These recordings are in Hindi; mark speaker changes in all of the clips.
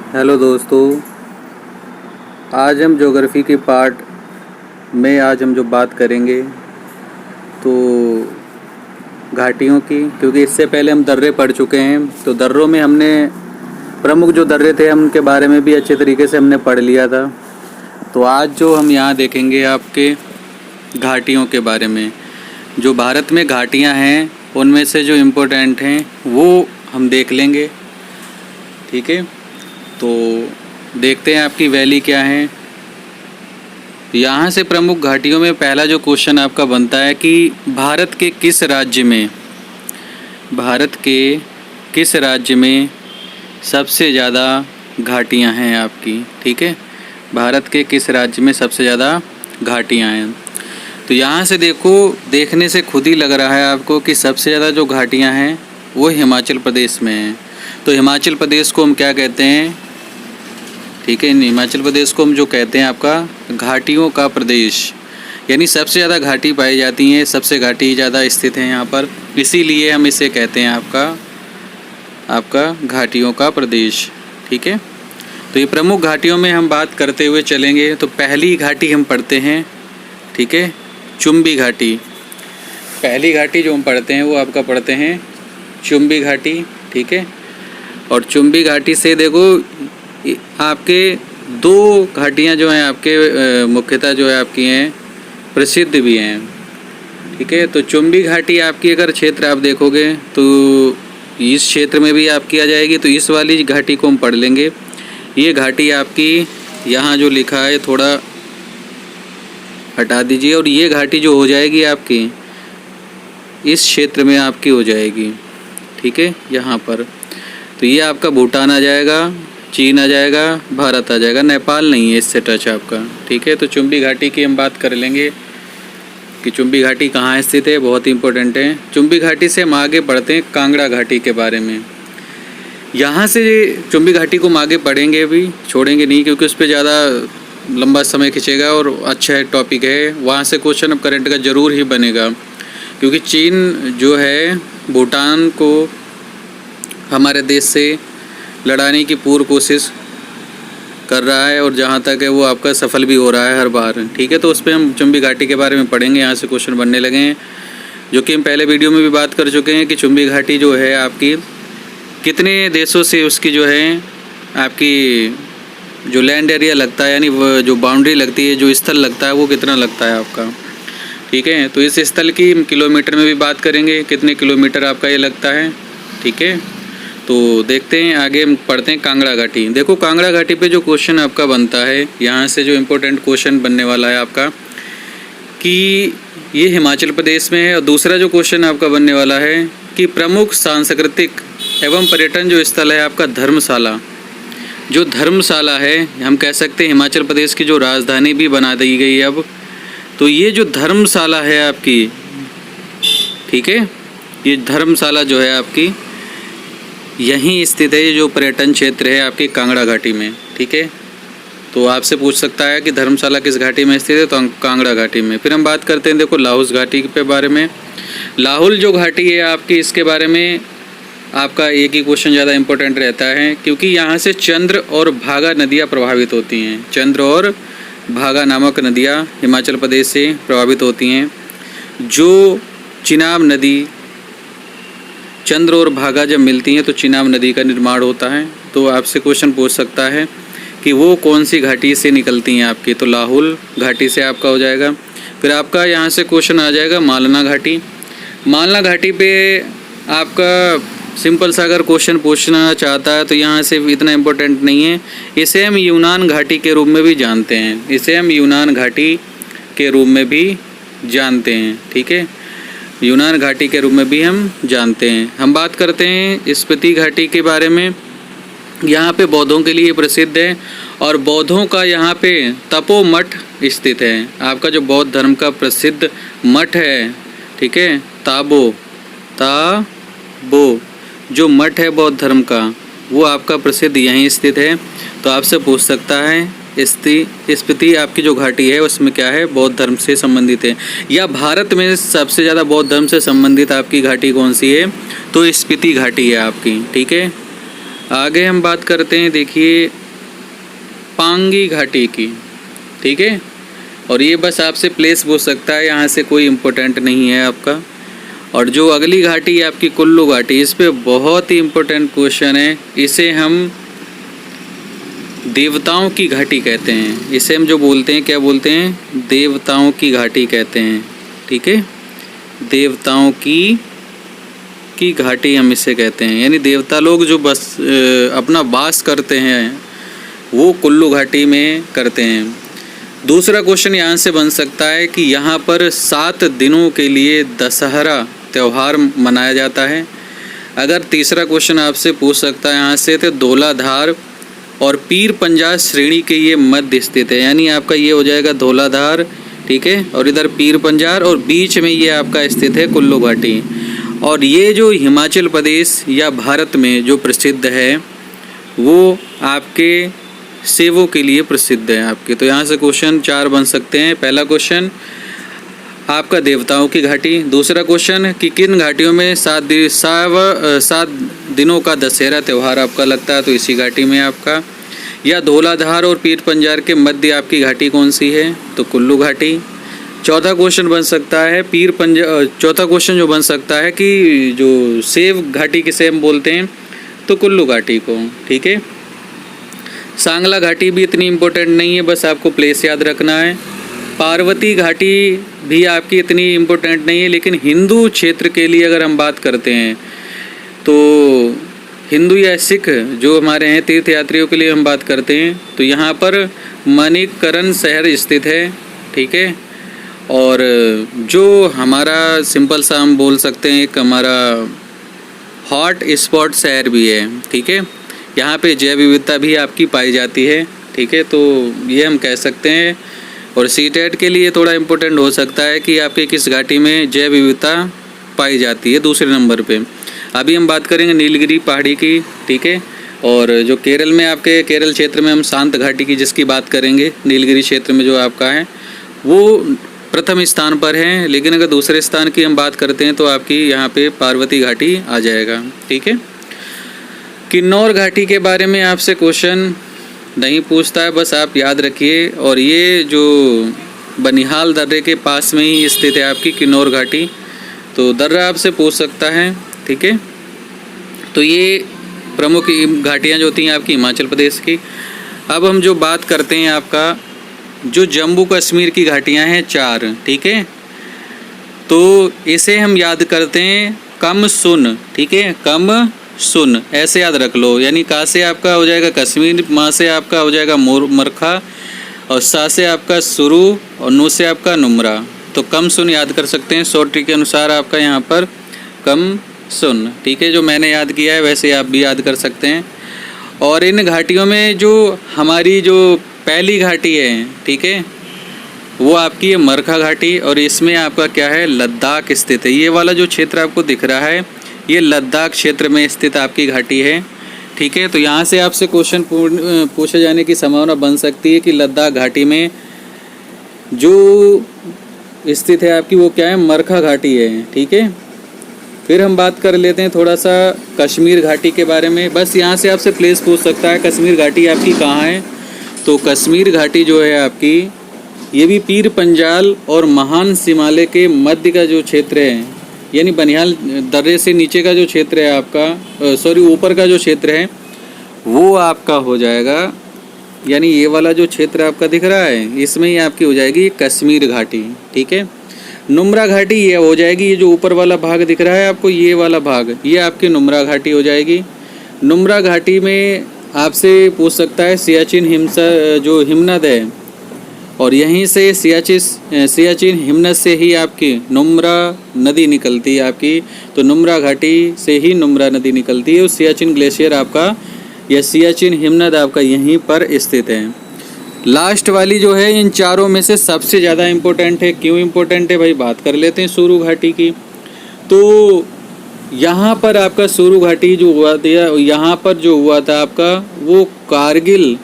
Speaker 1: हेलो दोस्तों, आज हम ज्योग्राफी के पार्ट में आज हम जो बात करेंगे तो घाटियों की, क्योंकि इससे पहले हम दर्रे पढ़ चुके हैं। तो दर्रों में हमने प्रमुख जो दर्रे थे हम उनके बारे में भी अच्छे तरीके से हमने पढ़ लिया था। तो आज जो हम यहाँ देखेंगे आपके घाटियों के बारे में, जो भारत में घाटियाँ हैं उनमें से जो इम्पोर्टेंट हैं वो हम देख लेंगे। ठीक है, तो देखते हैं आपकी वैली क्या है। यहाँ से प्रमुख घाटियों में पहला जो क्वेश्चन आपका बनता है कि भारत के किस राज्य में सबसे ज़्यादा घाटियाँ हैं आपकी। ठीक है, भारत के किस राज्य में सबसे ज़्यादा घाटियाँ हैं। तो यहाँ से देखने से खुद ही लग रहा है आपको कि सबसे ज़्यादा जो घाटियाँ हैं वो हिमाचल प्रदेश में हैं। तो हिमाचल प्रदेश को हम क्या कहते हैं? ठीक है, हिमाचल प्रदेश को हम जो कहते हैं आपका घाटियों का प्रदेश, यानी सबसे ज़्यादा घाटी पाई जाती हैं, सबसे घाटी ज़्यादा स्थित हैं यहाँ पर, इसीलिए हम इसे कहते हैं आपका घाटियों का प्रदेश। ठीक है, तो ये प्रमुख घाटियों में हम बात करते हुए चलेंगे। तो पहली घाटी हम पढ़ते हैं, ठीक है, चुम्बी घाटी। पहली घाटी जो हम पढ़ते हैं वो आपका पढ़ते हैं चुम्बी घाटी। ठीक है, और चुम्बी घाटी से देखो आपके दो घाटियाँ जो हैं आपके मुख्यतः जो है आपकी हैं प्रसिद्ध भी हैं। ठीक है, तो चुम्बी घाटी आपकी अगर क्षेत्र आप देखोगे तो इस क्षेत्र में भी आपकी आ जाएगी। तो इस वाली घाटी को हम पढ़ लेंगे। ये घाटी आपकी यहाँ जो लिखा है थोड़ा हटा दीजिए, और ये घाटी जो हो जाएगी आपकी इस क्षेत्र में आपकी हो जाएगी। ठीक है, यहाँ पर तो ये आपका भूटान आ जाएगा, चीन आ जाएगा, भारत आ जाएगा, नेपाल नहीं है इससे टच आपका। ठीक है, तो चुम्बी घाटी की हम बात कर लेंगे कि चुम्बी घाटी कहाँ स्थित है, बहुत ही इंपॉर्टेंट है। चुम्बी घाटी से हम आगे बढ़ते हैं कांगड़ा घाटी के बारे में। यहाँ से चुम्बी घाटी को हम आगे पढ़ेंगे, अभी छोड़ेंगे नहीं क्योंकि उस पर ज़्यादा लंबा समय खींचेगा और अच्छा टॉपिक है। वहाँ से क्वेश्चन अब करंट का ज़रूर ही बनेगा, क्योंकि चीन जो है भूटान को हमारे देश से लड़ाने की पूर्ण कोशिश कर रहा है, और जहाँ तक है वो आपका सफल भी हो रहा है हर बार। ठीक है, तो उस पर हम चुम्बी घाटी के बारे में पढ़ेंगे। यहाँ से क्वेश्चन बनने लगे हैं, जो कि हम पहले वीडियो में भी बात कर चुके हैं कि चुम्बी घाटी जो है आपकी कितने देशों से उसकी जो है आपकी जो लैंड एरिया लगता है, यानी जो बाउंड्री लगती है, जो स्थल लगता है वो कितना लगता है आपका। ठीक है, तो इस स्थल की किलोमीटर में भी बात करेंगे, कितने किलोमीटर आपका ये लगता है। ठीक है, तो देखते हैं आगे हम पढ़ते हैं कांगड़ा घाटी। देखो कांगड़ा घाटी पे जो क्वेश्चन आपका बनता है, यहाँ से जो इम्पोर्टेंट क्वेश्चन बनने वाला है आपका कि ये हिमाचल प्रदेश में है, और दूसरा जो क्वेश्चन आपका बनने वाला है कि प्रमुख सांस्कृतिक एवं पर्यटन जो स्थल है आपका धर्मशाला। जो धर्मशाला है हम कह सकते हैं हिमाचल प्रदेश की जो राजधानी भी बना दी गई है अब। तो ये जो धर्मशाला है आपकी, ठीक है, ये धर्मशाला जो है आपकी यहीं स्थित है, ये जो पर्यटन क्षेत्र है आपकी कांगड़ा घाटी में। ठीक है, तो आपसे पूछ सकता है कि धर्मशाला किस घाटी में स्थित है, तो कांगड़ा घाटी में। फिर हम बात करते हैं देखो लाहौल घाटी के बारे में। लाहौल जो घाटी है आपकी, इसके बारे में आपका एक ही क्वेश्चन ज़्यादा इम्पोर्टेंट रहता है, क्योंकि यहाँ से चंद्र और भागा नदियाँ प्रभावित होती हैं। चंद्र और भागा नामक नदियाँ हिमाचल प्रदेश से प्रभावित होती हैं। जो चिनाब नदी, चंद्र और भागा जब मिलती हैं तो चिनाब नदी का निर्माण होता है। तो आपसे क्वेश्चन पूछ सकता है कि वो कौन सी घाटी से निकलती हैं आपकी, तो लाहौल घाटी से आपका हो जाएगा। फिर आपका यहाँ से क्वेश्चन आ जाएगा मालना घाटी। मालना घाटी पे आपका सिंपल सा अगर क्वेश्चन पूछना चाहता है तो यहाँ से इतना इम्पोर्टेंट नहीं है। इसे हम यूनान घाटी के रूप में भी जानते हैं, इसे हम यूनान घाटी के रूप में भी जानते हैं। ठीक है, यूनान घाटी के रूप में भी हम जानते हैं। हम बात करते हैं स्पीति घाटी के बारे में। यहाँ पे बौद्धों के लिए प्रसिद्ध है, और बौद्धों का यहाँ पे तपो मठ स्थित है। आपका जो बौद्ध धर्म का प्रसिद्ध मठ है, ठीक है, ताबो जो मठ है बौद्ध धर्म का, वो आपका प्रसिद्ध यहीं स्थित है। तो आपसे पूछ सकता है स्पीति आपकी जो घाटी है उसमें क्या है, बौद्ध धर्म से संबंधित है, या भारत में सबसे ज़्यादा बौद्ध धर्म से संबंधित आपकी घाटी कौन सी है, तो स्पीति घाटी है आपकी। ठीक है, आगे हम बात करते हैं, देखिए पांगी घाटी की, ठीक है। और ये बस आपसे प्लेस पूछ सकता है, यहाँ से कोई इम्पोर्टेंट नहीं है आपका। और जो अगली घाटी है आपकी कुल्लू घाटी, इस पे बहुत ही इम्पोर्टेंट क्वेश्चन है। इसे हम देवताओं की घाटी कहते हैं। इसे हम जो बोलते हैं, क्या बोलते हैं? देवताओं की घाटी कहते हैं, ठीक है। देवताओं की घाटी हम इसे कहते हैं, यानी देवता लोग जो बस अपना वास करते हैं वो कुल्लू घाटी में करते हैं। दूसरा क्वेश्चन यहाँ से बन सकता है कि यहाँ पर 7 दिनों के लिए दशहरा त्यौहार मनाया जाता है। अगर तीसरा क्वेश्चन आपसे पूछ सकता है यहाँ से, तो धौलाधार और पीर पंजाल श्रेणी के ये मध्य स्थित है, यानी आपका ये हो जाएगा धौलाधार, ठीक है। और इधर पीर पंजाल और बीच में ये आपका स्थित है कुल्लू घाटी। और ये जो हिमाचल प्रदेश या भारत में जो प्रसिद्ध है वो आपके सेवों के लिए प्रसिद्ध है आपके। तो यहाँ से क्वेश्चन 4 बन सकते हैं। पहला क्वेश्चन आपका देवताओं की घाटी। दूसरा क्वेश्चन कि किन घाटियों में 7 दिनों का दशहरा त्यौहार आपका लगता है, तो इसी घाटी में आपका। या धौलाधार और पीर पंजाल के मध्य आपकी घाटी कौन सी है, तो कुल्लू घाटी। चौथा क्वेश्चन बन सकता है चौथा क्वेश्चन जो बन सकता है कि जो सेव घाटी किसे हम बोलते हैं, तो कुल्लू घाटी को, ठीक है। सांगला घाटी भी इतनी इम्पोर्टेंट नहीं है, बस आपको प्लेस याद रखना है। पार्वती घाटी भी आपकी इतनी इम्पोर्टेंट नहीं है, लेकिन हिंदू क्षेत्र के लिए अगर हम बात करते हैं तो हिंदू या सिख जो हमारे हैं तीर्थयात्रियों के लिए हम बात करते हैं, तो यहाँ पर मणिकरण शहर स्थित है, ठीक है। और जो हमारा सिंपल सा हम बोल सकते हैं एक हमारा हॉट स्पॉट शहर भी है, ठीक है। यहाँ पे जैव विविधता भी आपकी पाई जाती है, ठीक है। तो ये हम कह सकते हैं। और सीटेट के लिए थोड़ा इम्पोर्टेंट हो सकता है कि आपके किस घाटी में जैव विविधता पाई जाती है, दूसरे नंबर पे। अभी हम बात करेंगे नीलगिरी पहाड़ी की, ठीक है। और जो केरल में आपके केरल क्षेत्र में हम शांत घाटी की जिसकी बात करेंगे, नीलगिरी क्षेत्र में जो आपका है वो प्रथम स्थान पर है। लेकिन अगर दूसरे स्थान की हम बात करते हैं तो आपकी यहाँ पे पार्वती घाटी आ जाएगा, ठीक है। किन्नौर घाटी के बारे में आपसे क्वेश्चन नहीं पूछता है, बस आप याद रखिए। और ये जो बनिहाल दर्रे के पास में ही स्थित है आपकी किन्नौर घाटी, तो दर्रा आपसे पूछ सकता है, ठीक है। तो ये प्रमुख घाटियाँ जो होती हैं आपकी हिमाचल प्रदेश की। अब हम जो बात करते हैं आपका जो जम्मू कश्मीर की घाटियाँ हैं 4, ठीक है। तो इसे हम याद करते हैं कम सुन, ठीक है। कम सुन ऐसे याद रख लो, यानी का से आपका हो जाएगा कश्मीर, माँ से आपका हो जाएगा मरखा, और सा से आपका शुरू, और नू से आपका नुमरा। तो कम सुन याद कर सकते हैं शॉर्ट ट्रिक के अनुसार आपका यहाँ पर कम सुन, ठीक है। जो मैंने याद किया है वैसे आप भी याद कर सकते हैं। और इन घाटियों में जो हमारी जो पहली घाटी है, ठीक है, वो आपकी है मरखा घाटी। और इसमें आपका क्या है, लद्दाख स्थित है। ये वाला जो क्षेत्र आपको दिख रहा है ये लद्दाख क्षेत्र में स्थित आपकी घाटी है, ठीक है। तो यहाँ से आपसे क्वेश्चन पूछे जाने की संभावना बन सकती है कि लद्दाख घाटी में जो स्थित है आपकी वो क्या है, मरखा घाटी है, ठीक है। फिर हम बात कर लेते हैं थोड़ा सा कश्मीर घाटी के बारे में। बस यहाँ से आपसे प्लेस पूछ सकता है कश्मीर घाटी आपकी कहाँ है, तो कश्मीर घाटी जो है आपकी ये भी पीर पंजाल और महान हिमालय के मध्य का जो क्षेत्र है, यानी बनिहाल दर्रे से नीचे का जो क्षेत्र है आपका, ऊपर का जो क्षेत्र है वो आपका हो जाएगा, यानी ये वाला जो क्षेत्र आपका दिख रहा है इसमें ही आपकी हो जाएगी कश्मीर घाटी, ठीक है। नुम्रा घाटी ये हो जाएगी, ये जो ऊपर वाला भाग दिख रहा है आपको, ये वाला भाग ये आपकी नुम्रा घाटी हो जाएगी। नुम्रा घाटी में आपसे पूछ सकता है सियाचिन जो हिमनद है, और यहीं से सियाचिन हिमनद से ही आपकी नुम्रा नदी निकलती है आपकी। तो नुम्रा घाटी से ही नुम्रा नदी निकलती है। सियाचिन ग्लेशियर आपका या सियाचिन हिमनद आपका यहीं पर स्थित है। लास्ट वाली जो है इन चारों में से सबसे ज़्यादा इम्पोर्टेंट है। क्यों इम्पोर्टेंट है भाई, बात कर लेते हैं सुरू घाटी की। तो यहाँ पर आपका सुरू घाटी जो हुआ था, यहाँ पर जो हुआ था आपका वो कारगिल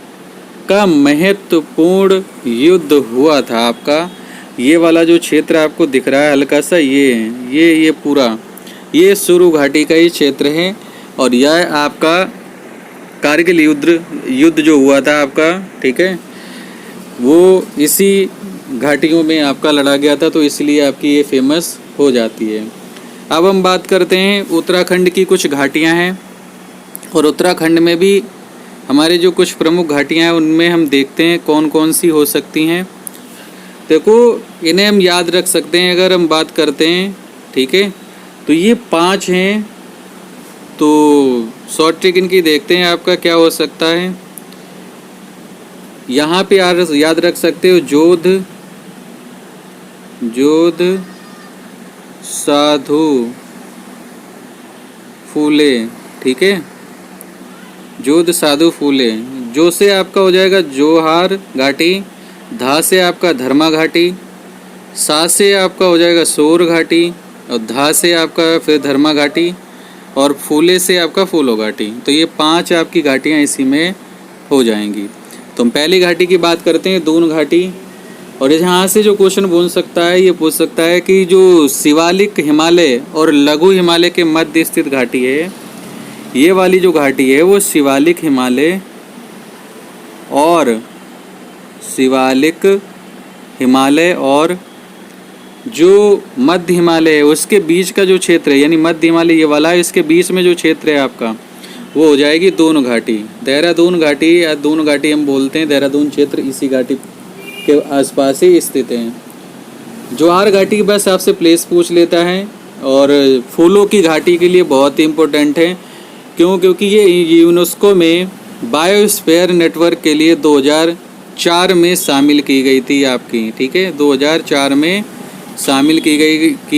Speaker 1: का महत्वपूर्ण युद्ध हुआ था आपका। ये वाला जो क्षेत्र आपको दिख रहा है हल्का सा, ये पूरा ये सुरू घाटी का ही क्षेत्र है। और यह आपका कारगिल युद्ध जो हुआ था आपका, ठीक है, वो इसी घाटियों में आपका लड़ा गया था, तो इसलिए आपकी ये फेमस हो जाती है। अब हम बात करते हैं उत्तराखंड की कुछ घाटियां हैं, और उत्तराखंड में भी हमारे जो कुछ प्रमुख घाटियां हैं उनमें हम देखते हैं कौन कौन सी हो सकती हैं। देखो, इन्हें हम याद रख सकते हैं अगर हम बात करते हैं, ठीक है। तो ये 5 हैं, तो शॉर्ट ट्रिक इनकी देखते हैं आपका क्या हो सकता है। यहाँ पे याद रख सकते हो जोध साधु फूले, ठीक है, जोध साधु फूले। जो से आपका हो जाएगा जोहार घाटी, धा से आपका धर्मा घाटी, सा से आपका हो जाएगा सोर घाटी, और धा से आपका फिर धर्मा घाटी, और फूले से आपका फूलो घाटी। तो ये 5 आपकी घाटियाँ इसी में हो जाएंगी। तो हम पहली घाटी की बात करते हैं, दून घाटी। और यहाँ से जो क्वेश्चन पूछ सकता है, ये पूछ सकता है कि जो शिवालिक हिमालय और लघु हिमालय के मध्य स्थित घाटी है, ये वाली जो घाटी है वो शिवालिक हिमालय और जो मध्य हिमालय है उसके बीच का जो क्षेत्र है, यानी मध्य हिमालय ये वाला है, इसके बीच में जो क्षेत्र है आपका वो हो जाएगी दून घाटी। देहरादून घाटी या दून घाटी हम बोलते हैं, देहरादून क्षेत्र इसी घाटी के आसपास ही स्थित हैं। जोहार घाटी बस आपसे प्लेस पूछ लेता है, और फूलों की घाटी के लिए बहुत ही इम्पोर्टेंट है, क्योंकि ये यूनेस्को में बायोस्फीयर नेटवर्क के लिए 2004 में शामिल की गई थी आपकी, ठीक है, 2004 में शामिल की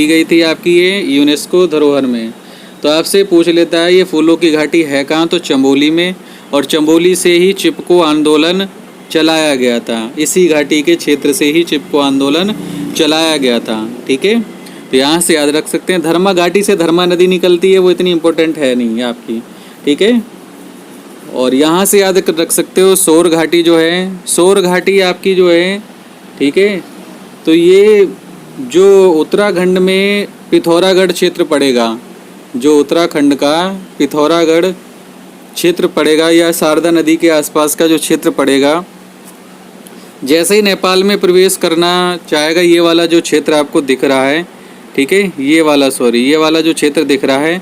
Speaker 1: गई थी आपकी ये यूनेस्को धरोहर में। तो आपसे पूछ लेता है ये फूलों की घाटी है कहाँ, तो चंबोली में, और चंबोली से ही चिपको आंदोलन चलाया गया था, इसी घाटी के क्षेत्र से ही चिपको आंदोलन चलाया गया था, ठीक है। तो यहाँ से याद रख सकते हैं। धर्मा घाटी से धर्मा नदी निकलती है, वो इतनी इम्पोर्टेंट है नहीं आपकी, ठीक है। और यहाँ से याद रख सकते हो सोर घाटी जो है, सोर घाटी आपकी जो है, ठीक है। तो ये जो उत्तराखंड में पिथौरागढ़ क्षेत्र पड़ेगा, जो उत्तराखंड का पिथौरागढ़ क्षेत्र पड़ेगा, या शारदा नदी के आसपास का जो क्षेत्र पड़ेगा, जैसे ही नेपाल में प्रवेश करना चाहेगा, ये वाला जो क्षेत्र आपको दिख रहा है, ठीक है, ये वाला जो क्षेत्र दिख रहा है,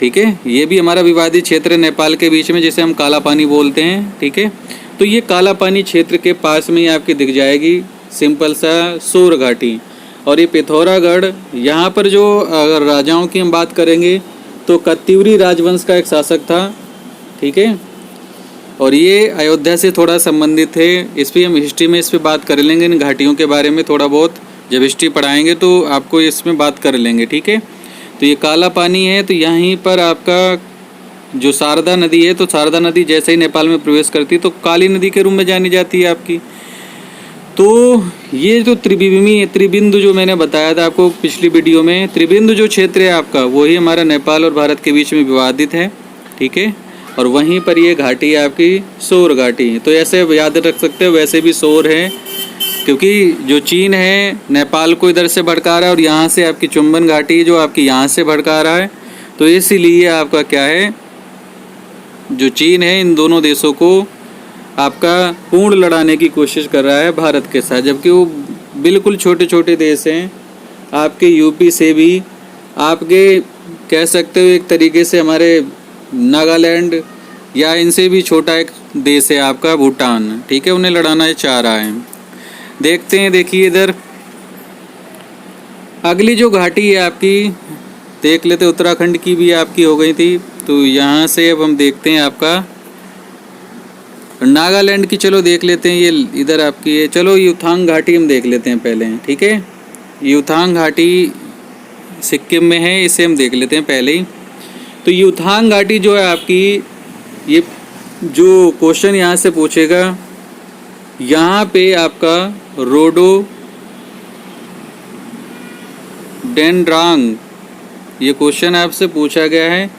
Speaker 1: ठीक है, ये भी हमारा विवादित क्षेत्र है नेपाल के बीच में, जिसे हम काला पानी बोलते हैं, ठीक है। तो ये काला पानी क्षेत्र के पास में ही आपकी दिख जाएगी सिंपल सा सोर घाटी। और ये पिथौरागढ़, यहाँ पर जो अगर राजाओं की हम बात करेंगे तो कत्यूरी राजवंश का एक शासक था, ठीक है, और ये अयोध्या से थोड़ा संबंधित है। इस पर हम हिस्ट्री में इस पर बात कर लेंगे, इन घाटियों के बारे में थोड़ा बहुत जब हिस्ट्री पढ़ाएंगे तो आपको इसमें बात कर लेंगे, ठीक है। तो ये काला पानी है, तो यहीं पर आपका जो शारदा नदी है, तो शारदा नदी जैसे ही नेपाल में प्रवेश करती है तो काली नदी के रूप में जानी जाती है आपकी। तो ये जो त्रिबिंदु जो मैंने बताया था आपको पिछली वीडियो में, त्रिबिंदु जो क्षेत्र है आपका वही हमारा नेपाल और भारत के बीच में विवादित है, ठीक है। और वहीं पर ये घाटी है आपकी सोर घाटी। तो ऐसे याद रख सकते हो, वैसे भी सोर है क्योंकि जो चीन है नेपाल को इधर से भड़का रहा है, और यहाँ से आपकी चुंबन घाटी जो आपकी यहाँ से भड़का रहा है। तो इसीलिए आपका क्या है, जो चीन है इन दोनों देशों को आपका पूर्ण लड़ाने की कोशिश कर रहा है भारत के साथ, जबकि वो बिल्कुल छोटे छोटे देश हैं। आपके यूपी से भी, आपके कह सकते हो एक तरीके से हमारे नागालैंड या इनसे भी छोटा एक देश है आपका भूटान, ठीक है, उन्हें लड़ाना चाह रहा है। देखते हैं, देखिए इधर अगली जो घाटी है आपकी देख लेते, उत्तराखंड की भी आपकी हो गई थी। तो यहाँ से अब हम देखते हैं आपका नागालैंड की, चलो देख लेते हैं, ये इधर आपकी है। चलो युथांग घाटी हम देख लेते हैं पहले, ठीक है। युथांग घाटी सिक्किम में है, इसे हम देख लेते हैं पहले ही। तो युथांग घाटी जो है आपकी, ये जो क्वेश्चन यहाँ से पूछेगा, यहाँ पे आपका रोडोडेंड्रांग, ये क्वेश्चन आपसे पूछा गया है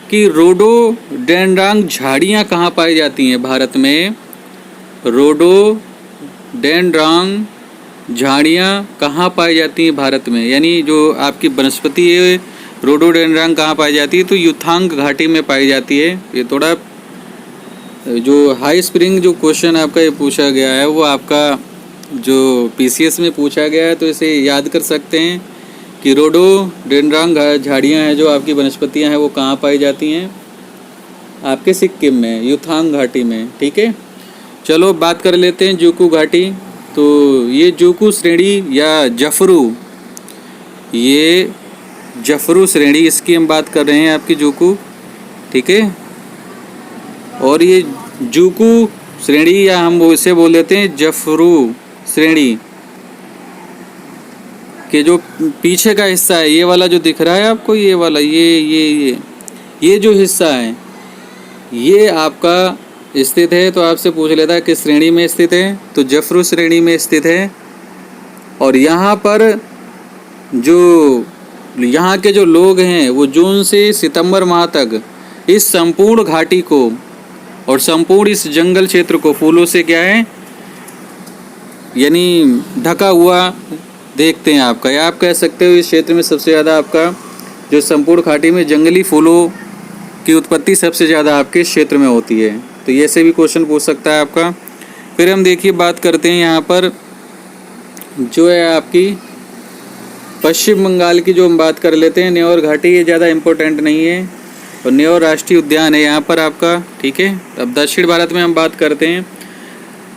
Speaker 1: कि रोडोडेंड्रांग झाड़ियाँ कहाँ पाई जाती हैं भारत में। रोडोडेंड्रांग झाड़ियाँ कहाँ पाई जाती हैं भारत में, यानी जो आपकी वनस्पति है रोडोडेंड्रांग कहाँ पाई जाती है, तो युथांग घाटी में पाई जाती है। ये थोड़ा जो हाई स्प्रिंग जो क्वेश्चन आपका ये पूछा गया है वो आपका जो पीसीएस में पूछा गया है, तो इसे याद कर सकते हैं कि रोडोडेंड्रॉन झाड़ियाँ हैं जो आपकी वनस्पतियाँ हैं वो कहाँ पाई जाती हैं, आपके सिक्किम में युथांग घाटी में। ठीक है, चलो बात कर लेते हैं जुकू घाटी। तो ये जुकू श्रेणी या जफरू, ये जफरू श्रेणी, इसकी हम बात कर रहे हैं आपकी जुकू। ठीक है, और ये जुकू श्रेणी या हम इसे बोल देते हैं जफरू श्रेणी के जो पीछे का हिस्सा है, ये वाला जो दिख रहा है आपको, ये वाला ये जो हिस्सा है ये आपका स्थित है। तो आपसे पूछ लेता है किस श्रेणी में स्थित है, तो जफरू श्रेणी में स्थित है। और यहाँ पर जो यहाँ के जो लोग हैं वो जून से सितंबर माह तक इस संपूर्ण घाटी को और संपूर्ण इस जंगल क्षेत्र को फूलों से क्या है यानी ढका हुआ देखते हैं आपका, या आप कह सकते हो इस क्षेत्र में सबसे ज़्यादा आपका जो संपूर्ण घाटी में जंगली फूलों की उत्पत्ति सबसे ज़्यादा आपके क्षेत्र में होती है। तो ये से भी क्वेश्चन पूछ सकता है आपका। फिर हम देखिए बात करते हैं यहाँ पर जो है आपकी पश्चिम बंगाल की, जो हम बात कर लेते हैं न्यौर घाटी, ये ज़्यादा इम्पोर्टेंट नहीं है और न्यौर राष्ट्रीय उद्यान है यहाँ पर आपका। ठीक है, अब दक्षिण भारत में हम बात करते हैं,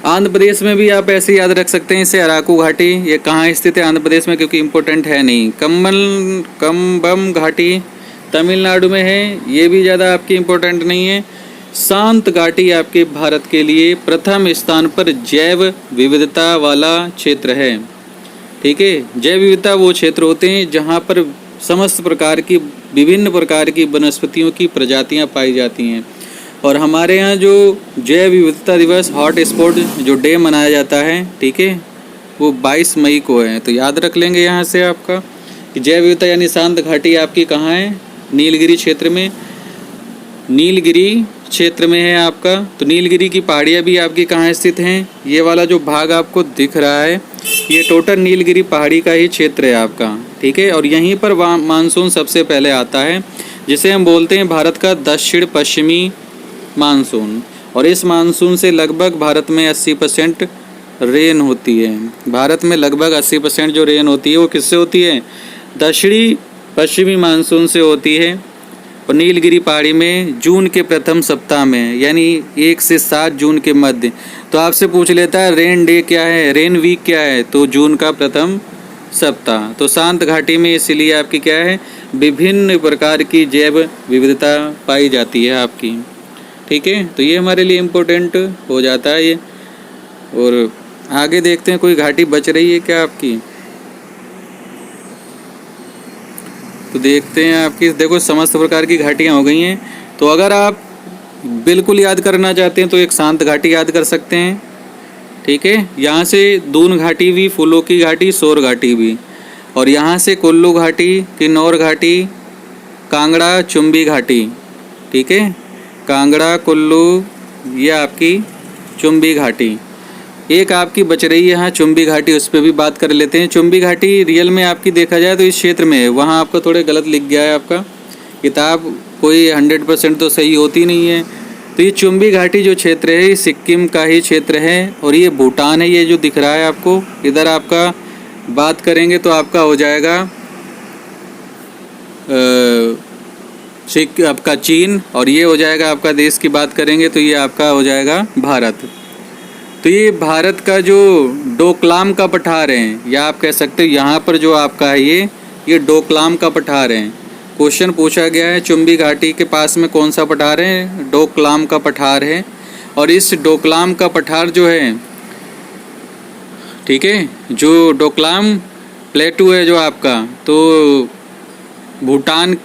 Speaker 1: आंध्र प्रदेश में भी आप ऐसे याद रख सकते हैं इसे अराकू घाटी। ये कहाँ स्थित है आंध्र प्रदेश में, क्योंकि इम्पोर्टेंट है नहीं। कम्बम घाटी तमिलनाडु में है, ये भी ज़्यादा आपकी इम्पोर्टेंट नहीं है। शांत घाटी आपके भारत के लिए प्रथम स्थान पर जैव विविधता वाला क्षेत्र है। ठीक है, जैव विविधता वो क्षेत्र होते हैं जहाँ पर समस्त प्रकार की विभिन्न प्रकार की वनस्पतियों की प्रजातियाँ पाई जाती हैं। और हमारे यहाँ जो जैव विविधता दिवस हॉट स्पॉट जो डे मनाया जाता है, ठीक है, वो 22 मई को है। तो याद रख लेंगे यहाँ से आपका कि जैव विविधता यानी शांत घाटी आपकी कहाँ है, नीलगिरी क्षेत्र में, नीलगिरी क्षेत्र में है आपका। तो नीलगिरी की पहाड़ियाँ भी आपकी कहाँ स्थित हैं, ये वाला जो भाग आपको दिख रहा है ये टोटल नीलगिरी पहाड़ी का ही क्षेत्र है आपका। ठीक है, और यहीं पर मानसून सबसे पहले आता है, जिसे हम बोलते हैं भारत का दक्षिण पश्चिमी मानसून। और इस मानसून से लगभग भारत में 80% रेन होती है। भारत में लगभग 80% जो रेन होती है वो किससे होती है, दक्षिणी पश्चिमी मानसून से होती है। और नीलगिरी पहाड़ी में जून के प्रथम सप्ताह में यानी 1 से 7 जून के मध्य। तो आपसे पूछ लेता है रेन डे क्या है, रेन वीक क्या है, तो जून का प्रथम सप्ताह। तो शांत घाटी में इसलिए आपकी क्या है, विभिन्न प्रकार की जैव विविधता पाई जाती है आपकी। ठीक है, तो ये हमारे लिए इम्पोर्टेंट हो जाता है ये। और आगे देखते हैं कोई घाटी बच रही है क्या आपकी, तो देखते हैं आपकी। देखो समस्त प्रकार की घाटियाँ हो गई हैं। तो अगर आप बिल्कुल याद करना चाहते हैं तो एक शांत घाटी याद कर सकते हैं। ठीक है, यहाँ से दून घाटी भी, फूलों की घाटी, शोर घाटी भी, और यहाँ से कुल्लू घाटी, किन्नौर घाटी, कांगड़ा, चुम्बी घाटी। ठीक है, कांगड़ा, कुल्लू, ये आपकी चुम्बी घाटी। एक आपकी बच रही है यहाँ चुम्बी घाटी, उस पर भी बात कर लेते हैं। चुम्बी घाटी रियल में आपकी देखा जाए तो इस क्षेत्र में है, वहाँ आपका थोड़े गलत लिख गया है आपका किताब, कोई 100% तो सही होती नहीं है। तो ये चुम्बी घाटी जो क्षेत्र है ये सिक्किम का ही क्षेत्र है और ये भूटान है, ये जो दिख रहा है आपको इधर। आपका बात करेंगे तो आपका हो जाएगा आपका चीन, और ये हो जाएगा आपका देश की बात करेंगे तो ये आपका हो जाएगा भारत। तो ये भारत का जो डोकलाम का पठार है, या आप कह सकते हो यहाँ पर जो आपका है ये डोकलाम का पठार है। क्वेश्चन पूछा गया है चुम्बी घाटी के पास में कौन सा पठार है, डोकलाम का पठार है। और इस डोकलाम का पठार जो है, ठीक है, जो डोकलाम प्लेटू है जो आपका, तो भूटान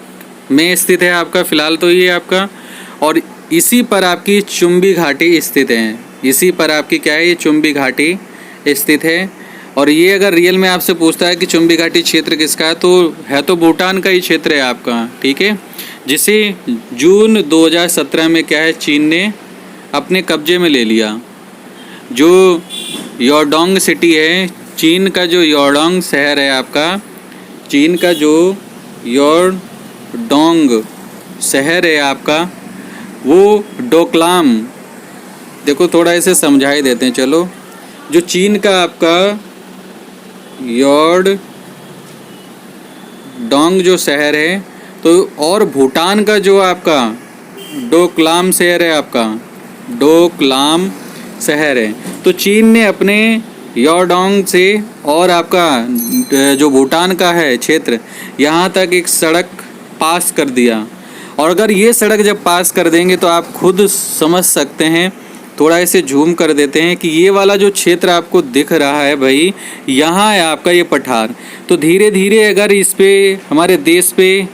Speaker 1: में स्थित है आपका फ़िलहाल तो ये आपका। और इसी पर आपकी चुम्बी घाटी स्थित है, इसी पर आपकी क्या है, ये चुम्बी घाटी स्थित है। और ये अगर रियल में आपसे पूछता है कि चुम्बी घाटी क्षेत्र किसका है तो भूटान का ही क्षेत्र है आपका। ठीक है, जिसे जून 2017 में क्या है, चीन ने अपने कब्जे में ले लिया। जो योडोंग सिटी है, चीन का जो योडोंग शहर है आपका, चीन का जो योडोंग शहर है आपका, वो डोकलाम देखो थोड़ा इसे समझा ही देते हैं। चलो, जो चीन का आपका योड डोंग जो शहर है, तो और भूटान का जो आपका डोकलाम शहर है, आपका डोकलाम शहर है, तो चीन ने अपने योडोंग से और आपका जो भूटान का है क्षेत्र, यहाँ तक एक सड़क पास कर दिया। और अगर ये सड़क जब पास कर देंगे तो आप खुद समझ सकते हैं। थोड़ा इसे झूम कर देते हैं कि ये वाला जो क्षेत्र आपको दिख रहा है भाई, यहाँ है आपका ये पठार। तो धीरे धीरे अगर इस पे हमारे देश पे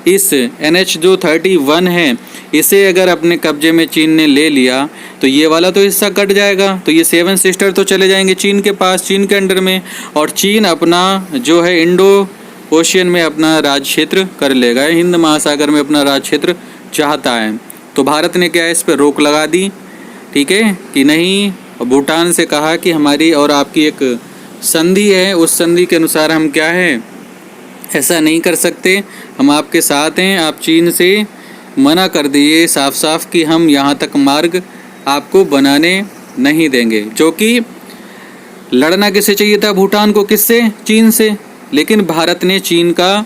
Speaker 1: इस NH जो 31 है, इसे अगर अपने कब्जे में चीन ने ले लिया तो ये वाला तो हिस्सा कट जाएगा। तो ये 7 सिस्टर तो चले जाएंगे चीन के पास, चीन के अंडर में, और चीन अपना जो है इंडो ओशियन में अपना राज क्षेत्र कर लेगा, हिंद महासागर में अपना राज क्षेत्र चाहता है। तो भारत ने क्या है, इस पर रोक लगा दी, ठीक है कि नहीं। भूटान से कहा कि हमारी और आपकी एक संधि है, उस संधि के अनुसार हम क्या है, ऐसा नहीं कर सकते, हम आपके साथ हैं। आप चीन से मना कर दिए साफ साफ कि हम यहाँ तक मार्ग आपको बनाने नहीं देंगे। जो कि लड़ना किससे चाहिए था, भूटान को, किससे, चीन से। लेकिन भारत ने चीन का,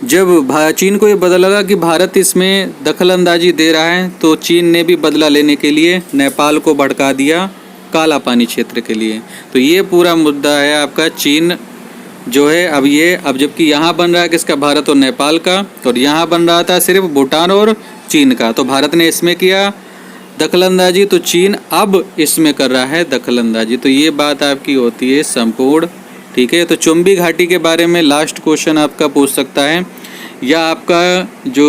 Speaker 1: जब चीन को ये पता लगा कि भारत इसमें दखल अंदाजी दे रहा है, तो चीन ने भी बदला लेने के लिए नेपाल को भड़का दिया काला पानी क्षेत्र के लिए। तो ये पूरा मुद्दा है आपका चीन जो है। अब जबकि यहाँ बन रहा है किसका, भारत और नेपाल का, और यहाँ बन रहा था सिर्फ भूटान और चीन का। तो भारत ने इसमें किया दखलंदाजी, तो चीन अब इसमें कर रहा है दखलंदाजी। तो ये बात आपकी होती है संपूर्ण, ठीक है। तो चुम्बी घाटी के बारे में लास्ट क्वेश्चन आपका पूछ सकता है, या आपका जो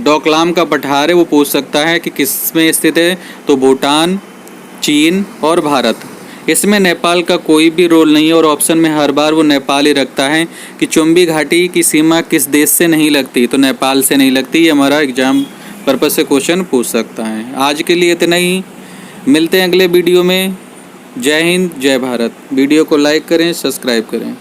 Speaker 1: डोकलाम का पठार है वो पूछ सकता है कि किस में स्थित है। तो भूटान, चीन और भारत, इसमें नेपाल का कोई भी रोल नहीं है। और ऑप्शन में हर बार वो नेपाल ही रखता है कि चुम्बी घाटी की सीमा किस देश से नहीं लगती, तो नेपाल से नहीं लगती। ये हमारा एग्जाम पर्पस से क्वेश्चन पूछ सकता है। आज के लिए इतना ही, मिलते हैं अगले वीडियो में। जय हिंद, जय भारत। वीडियो को लाइक करें, सब्सक्राइब करें।